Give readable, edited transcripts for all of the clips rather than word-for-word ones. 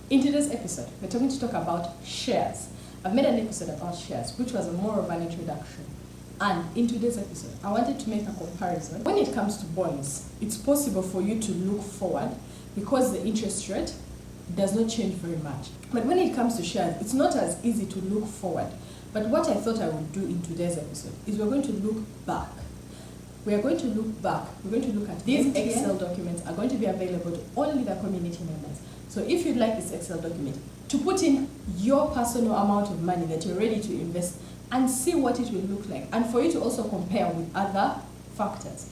In today's episode, we're going to talk about shares. I've made an episode about shares, which was more of an introduction. And in today's episode, I wanted to make a comparison. When it comes to bonds, it's possible for you to look forward because the interest rate does not change very much. But when it comes to shares, it's not as easy to look forward. But what I thought I would do in today's episode is we're going to look back. We are going to look back. We're going to look at these Excel documents are going to be available to only the community members. So if you'd like this Excel document, to put in your personal amount of money that you're ready to invest and see what it will look like, and for you to also compare with other factors,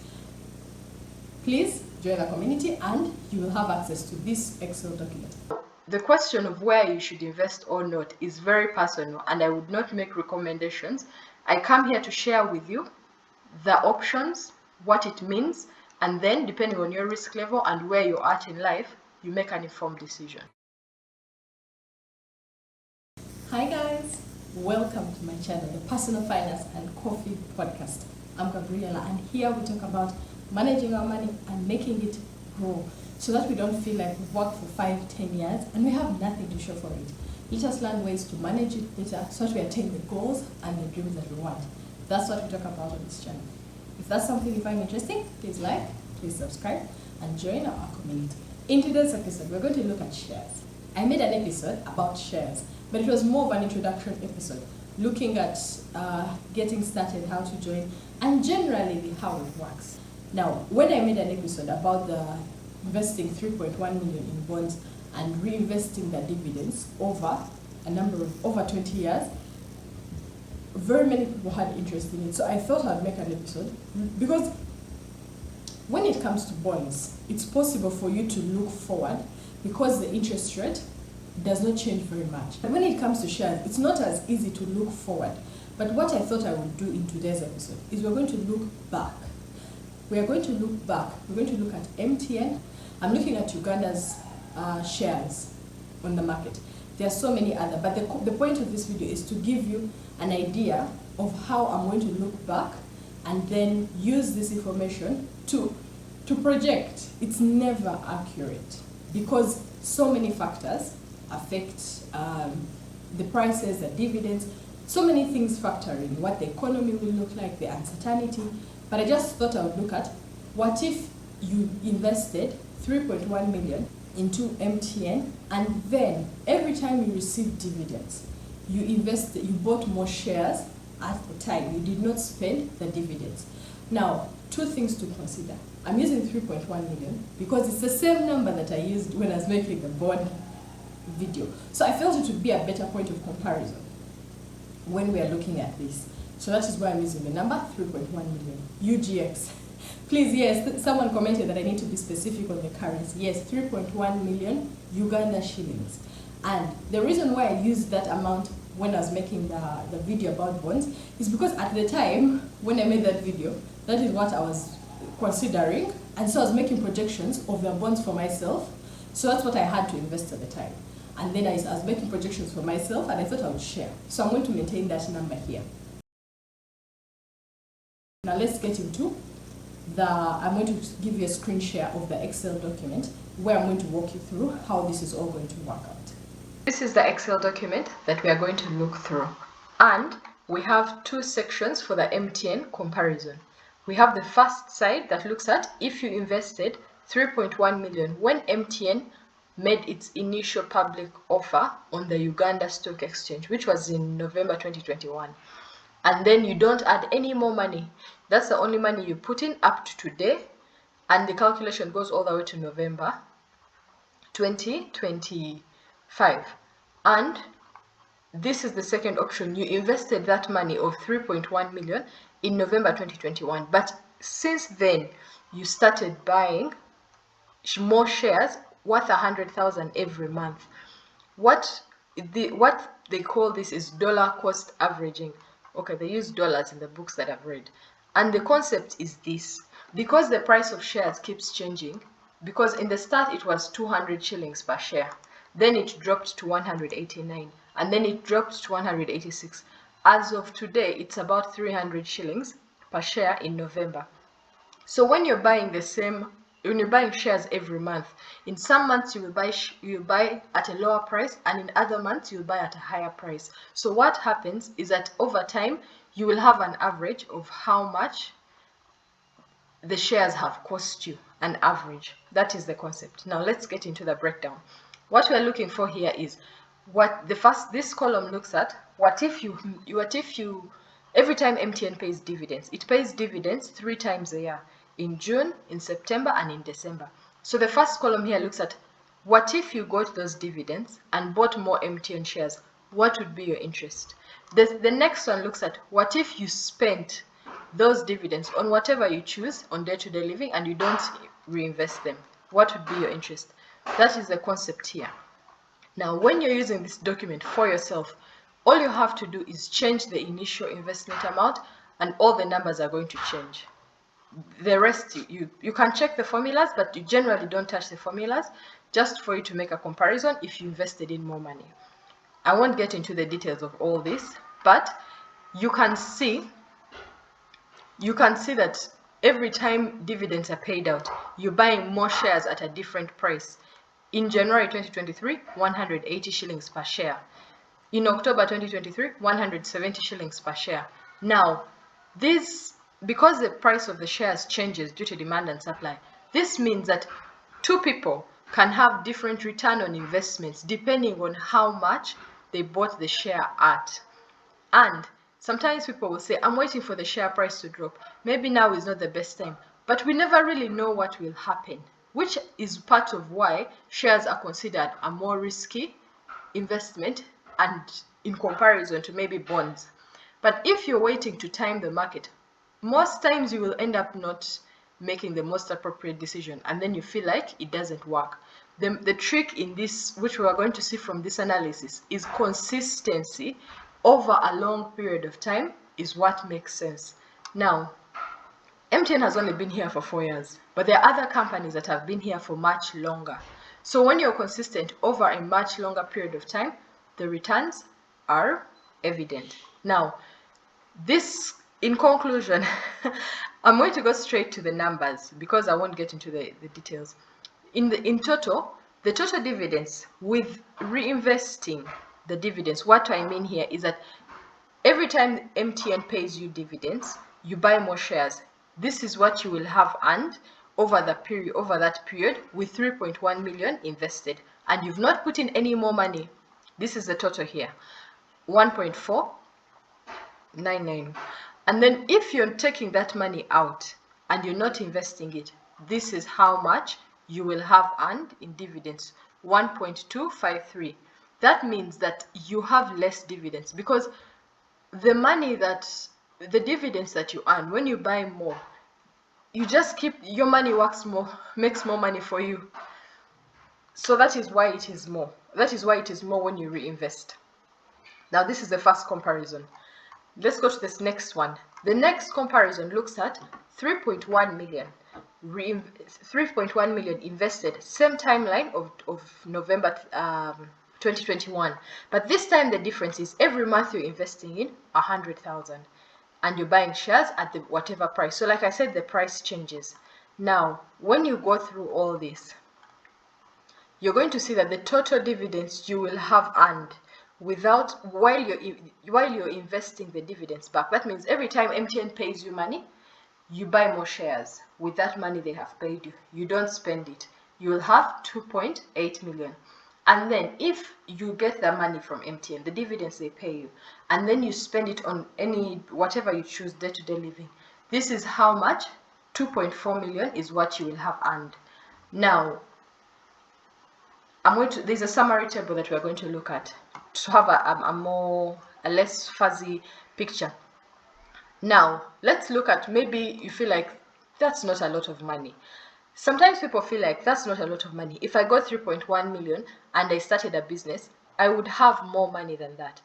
please join the community and you will have access to this Excel document. The question of where you should invest or not is very personal, and I would not make recommendations. I come here to share with you the options, what it means, and then depending on your risk level and where you're at in life, you make an informed decision. Hi guys, welcome to my channel, the Personal Finance and Coffee Podcast. I'm Gabriela, and here we talk about managing our money and making it grow so that we don't feel like we've worked for 5-10 years and we have nothing to show for it. Let us learn ways to manage it better so that we attain the goals and the dreams that we want. That's what we talk about on this channel. If that's something you find interesting, please like, please subscribe, and join our community. In today's episode, we're going to look at shares. I made an episode about shares, but it was more of an introduction episode, looking at getting started, how to join, and generally how it works. Now, when I made an episode about the investing 3.1 million in bonds and reinvesting the dividends over 20 years, very many people had interest in it. So I thought I'd make an episode because when it comes to bonds, it's possible for you to look forward because the interest rate does not change very much. But when it comes to shares, it's not as easy to look forward. But what I thought I would do in today's episode is we're going to look back. We are going to look back. We're going to look at MTN. I'm looking at Uganda's shares on the market. There are so many other, but the point of this video is to give you an idea of how I'm going to look back and then use this information to project. It's never accurate because so many factors affect the prices, the dividends, so many things factor in what the economy will look like, the uncertainty. But I just thought I would look at what if you invested 3.1 million into MTN and then every time you receive dividends, you bought more shares at the time. You did not spend the dividends. Now, two things to consider. I'm using 3.1 million because it's the same number that I used when I was making the bond video. So I felt it would be a better point of comparison when we are looking at this. So that is why I'm using the number 3.1 million. UGX. Please, yes, someone commented that I need to be specific on the currency. Yes, 3.1 million Uganda shillings. And the reason why I used that amount when I was making the video about bonds is because at the time when I made that video, that is what I was considering. And so I was making projections of the bonds for myself. So that's what I had to invest at the time. And then I was making projections for myself and I thought I would share. So I'm going to maintain that number here. Now let's get into I'm going to give you a screen share of the Excel document where I'm going to walk you through how this is all going to work out. This is the Excel document that we are going to look through. And we have two sections for the MTN comparison. We have the first side that looks at if you invested 3.1 million when MTN made its initial public offer on the Uganda Stock Exchange, which was in November 2021. And then you don't add any more money. That's the only money you put in up to today, and the calculation goes all the way to November 2025. And this is the second option. You invested that money of 3.1 million in November 2021, but since then you started buying more shares worth 100,000 every month. What they call this is dollar cost averaging. Okay, they use dollars in the books that I've read. And the concept is this. Because the price of shares keeps changing, because in the start it was 200 shillings per share, then it dropped to 189, and then it dropped to 186. As of today, it's about 300 shillings per share in November. So when you're buying the same when you're buying shares every month, in some months you will buy at a lower price, and in other months you will buy at a higher price. So what happens is that over time you will have an average of how much the shares have cost you, an average. That is the concept. Now let's get into the breakdown. What we're looking for here is what this column looks at. What if you every time MTN pays dividends, it pays dividends 3 times a year, in June, in September, and in December. So the first column here looks at what if you got those dividends and bought more MTN shares, what would be your interest? The next one looks at what if you spent those dividends on whatever you choose on day-to-day living and you don't reinvest them, what would be your interest? That is the concept here. Now, when you're using this document for yourself, all you have to do is change the initial investment amount, and all the numbers are going to change. The rest, you can check the formulas, but you generally don't touch the formulas, just for you to make a comparison if you invested in more money. I won't get into the details of all this, but you can see that every time dividends are paid out, you're buying more shares at a different price. In January 2023, 180 shillings per share. In October 2023, 170 shillings per share. Now, because the price of the shares changes due to demand and supply, this means that two people can have different return on investments depending on how much they bought the share at. And sometimes people will say, I'm waiting for the share price to drop. Maybe now is not the best time. But we never really know what will happen, which is part of why shares are considered a more risky investment and in comparison to maybe bonds. But if you're waiting to time the market, most times you will end up not making the most appropriate decision, and then you feel like it doesn't work. The trick in this, which we are going to see from this analysis, is consistency over a long period of time is what makes sense. Now, MTN has only been here for 4 years, but there are other companies that have been here for much longer. So when you're consistent over a much longer period of time, the returns are evident. Now, this, in conclusion, I'm going to go straight to the numbers because I won't get into the details. In total, the total dividends with reinvesting the dividends, what I mean here is that every time MTN pays you dividends, you buy more shares. This is what you will have earned over that period with 3.1 million invested, and you've not put in any more money. This is the total here, 1.499. And then if you're taking that money out and you're not investing it, this is how much you will have earned in dividends, 1.253. That means that you have less dividends because the dividends that you earn when you buy more, you just keep your money makes more money for you. So that is why it is more. That is why it is more when you reinvest. Now this is the first comparison. Let's go to this next one. The next comparison looks at 3.1 million. 3.1 million invested, same timeline of November 2021, but this time the difference is every month you're investing in 100,000 and you're buying shares at the whatever price. So like I said, the price changes. Now when you go through all this, you're going to see that the total dividends you will have earned while you're investing the dividends back. That means every time MTN pays you money, you buy more shares with that money they have paid you. You don't spend it. You will have 2.8 million. And then if you get the money from MTN, the dividends they pay you, and then you spend it on whatever you choose day-to-day living, this is how much, 2.4 million is what you will have earned. Now, there's a summary table that we're going to look at to have a less fuzzy picture. Now, let's look at, maybe you feel like that's not a lot of money. Sometimes people feel like that's not a lot of money. If I got 3.1 million and I started a business, I would have more money than that.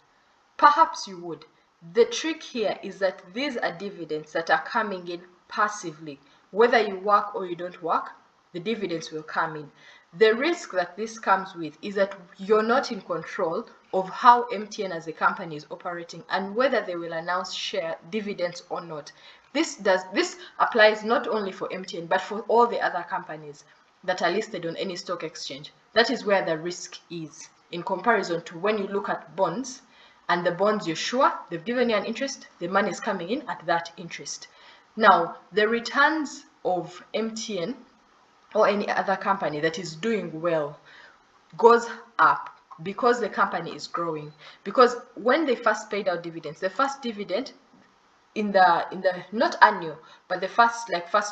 Perhaps you would. The trick here is that these are dividends that are coming in passively. Whether you work or you don't work, the dividends will come in. The risk that this comes with is that you're not in control of how MTN as a company is operating and whether they will announce share dividends or not. This applies not only for MTN but for all the other companies that are listed on any stock exchange. That is where the risk is in comparison to when you look at bonds, and the bonds you're sure they've given you an interest, the money is coming in at that interest. Now, the returns of MTN or any other company that is doing well goes up because the company is growing. Because when they first paid out dividends, the first dividend in the not annual but the first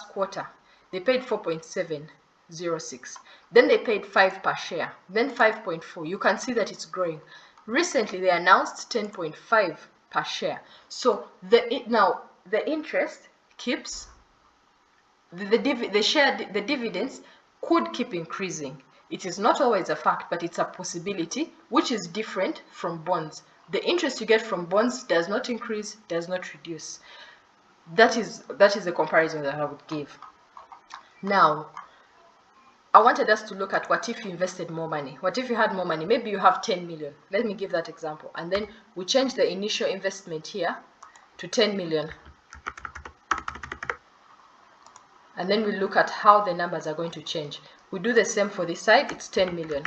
quarter, they paid 4.706. Then they paid 5 per share, then 5.4. You can see that it's growing. Recently they announced 10.5 per share. So the interest keeps the dividends could keep increasing. It is not always a fact, but it's a possibility, which is different from bonds. The interest you get from bonds does not increase, does not reduce. That is the comparison that I would give. Now, I wanted us to look at what if you invested more money. What if you had more money? Maybe you have 10 million. Let me give that example. And then we change the initial investment here to 10 million. And then we look at how the numbers are going to change. We do the same for this side. It's 10 million.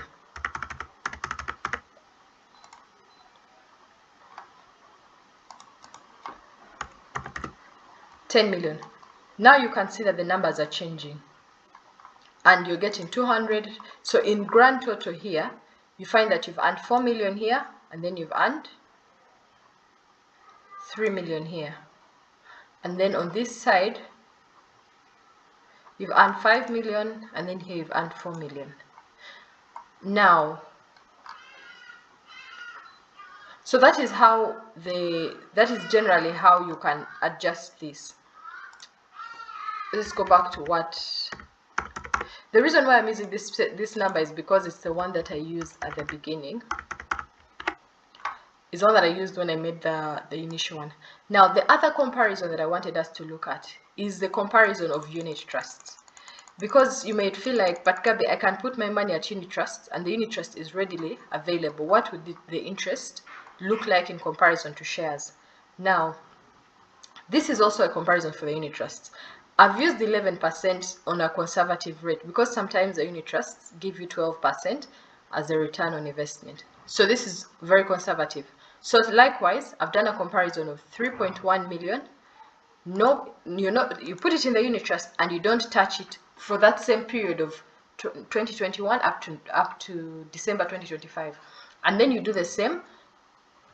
Now you can see that the numbers are changing and you're getting 200. So in grand total here, you find that you've earned 4 million here, and then you've earned 3 million here. And then on this side, you've earned 5 million, and then here you've earned 4 million. Now, so that is generally how you can adjust this. Let's go back to the reason why I'm using this number is because it's the one that I used at the beginning. It's one that I used when I made the initial one. Now, the other comparison that I wanted us to look at is the comparison of unit trusts. Because you may feel like, but Gabi, I can put my money at unit trusts and the unit trust is readily available. What would the interest look like in comparison to shares? Now, this is also a comparison for the unit trusts. I've used 11% on a conservative rate because sometimes the unit trusts give you 12% as a return on investment. So this is very conservative. So likewise, I've done a comparison of 3.1 million. No, you put it in the unit trust and you don't touch it for that same period of 2021 up to December 2025. And then you do the same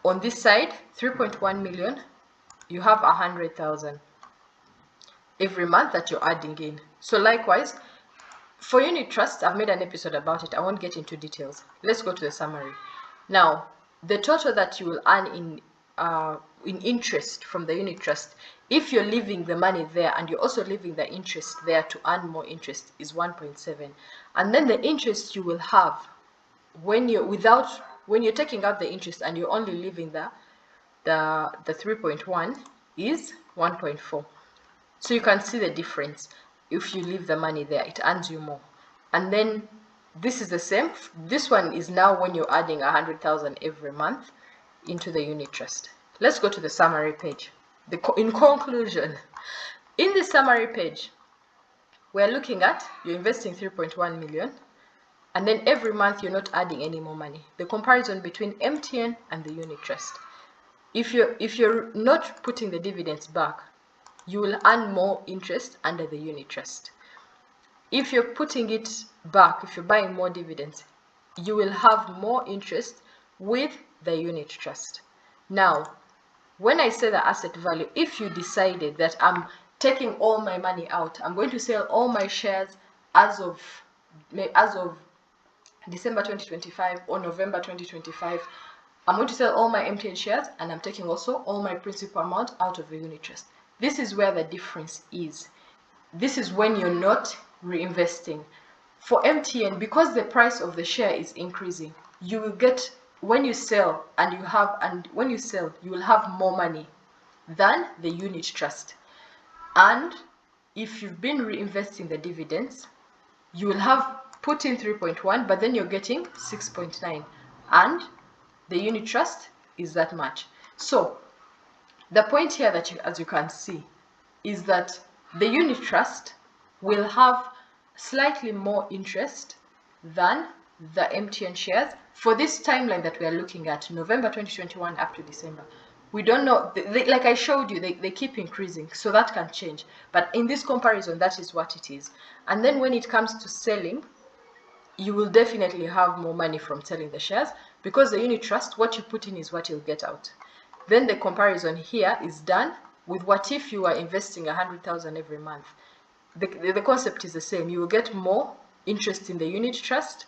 on this side, 3.1 million, you have 100,000 every month that you're adding in. So likewise, for unit trusts, I've made an episode about it. I won't get into details. Let's go to the summary. Now, the total that you will earn in interest from the unit trust, if you're leaving the money there and you're also leaving the interest there to earn more interest, is 1.7. And then the interest you will have when you're taking out the interest and you're only leaving the 3.1 is 1.4. So you can see the difference. If you leave the money there, it earns you more. And then this is the same. This one is now when you're adding 100,000 every month into the unit trust. Let's go to the summary page. In conclusion, in the summary page, we're looking at you're investing 3.1 million, and then every month you're not adding any more money. The comparison between MTN and the unit trust. If you're not putting the dividends back, you will earn more interest under the unit trust. If you're putting it back, if you're buying more dividends, you will have more interest with the unit trust. Now, when I say the asset value, if you decided that I'm taking all my money out, I'm going to sell all my shares as of December 2025 or November 2025, I'm going to sell all my MTN shares and I'm taking also all my principal amount out of the unit trust. This is where the difference is. This is when you're not reinvesting. For MTN, because the price of the share is increasing, you will get, when you sell, you will have more money than the unit trust. And if you've been reinvesting the dividends, you will have put in 3.1, but then you're getting 6.9, and the unit trust is that much. So the point here that as you can see, is that the unit trust will have slightly more interest than the MTN shares for this timeline that we are looking at, November 2021 up to December. We don't know, like I showed you, they keep increasing, so that can change. But in this comparison, that is what it is. And then when it comes to selling, you will definitely have more money from selling the shares, because the unit trust, what you put in is what you'll get out. Then the comparison here is done with what if you are investing 100,000 every month. The concept is the same. You will get more interest in the unit trust,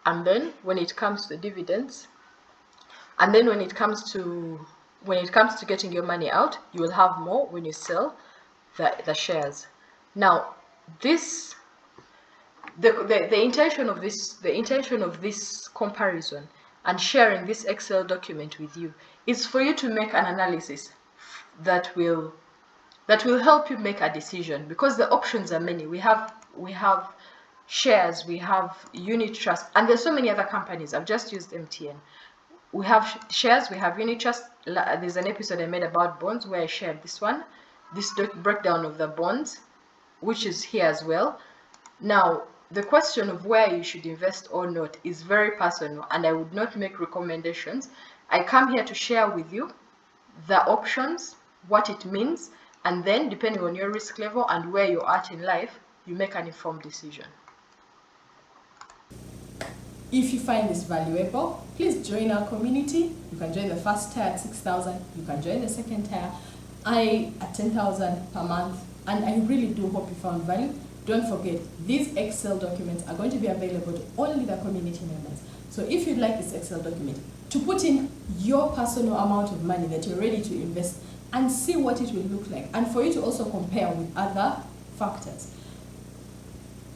and then when it comes to the dividends, and then when it comes to getting your money out, you will have more when you sell the shares. Now, this the intention of this comparison and sharing this Excel document with you is for you to make an analysis that will help you make a decision, because the options are many. We have shares, we have unit trust, and there's so many other companies. I've just used MTN. We have shares, we have unit trust. There's an episode I made about bonds where I shared this breakdown of the bonds, which is here as well. Now, the question of where you should invest or not is very personal, and I would not make recommendations. I come here to share with you the options, what it means, and then depending on your risk level and where you're at in life, you make an informed decision. If you find this valuable, please join our community. You can join the first tier at 6,000. You can join the second tier at 10,000 per month. And I really do hope you found value. Don't forget, these Excel documents are going to be available to only the community members. So if you'd like this Excel document to put in your personal amount of money that you're ready to invest and see what it will look like, and for you to also compare with other factors,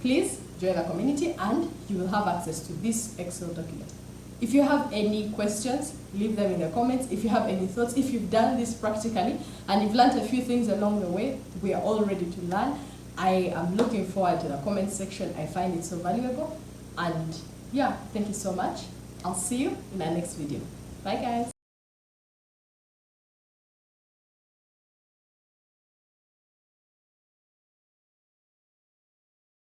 please join the community and you will have access to this Excel document. If you have any questions, leave them in the comments. If you have any thoughts, if you've done this practically and you've learned a few things along the way, we are all ready to learn. I am looking forward to the comment section. I find it so valuable. And yeah, thank you so much. I'll see you in our next video. Bye guys.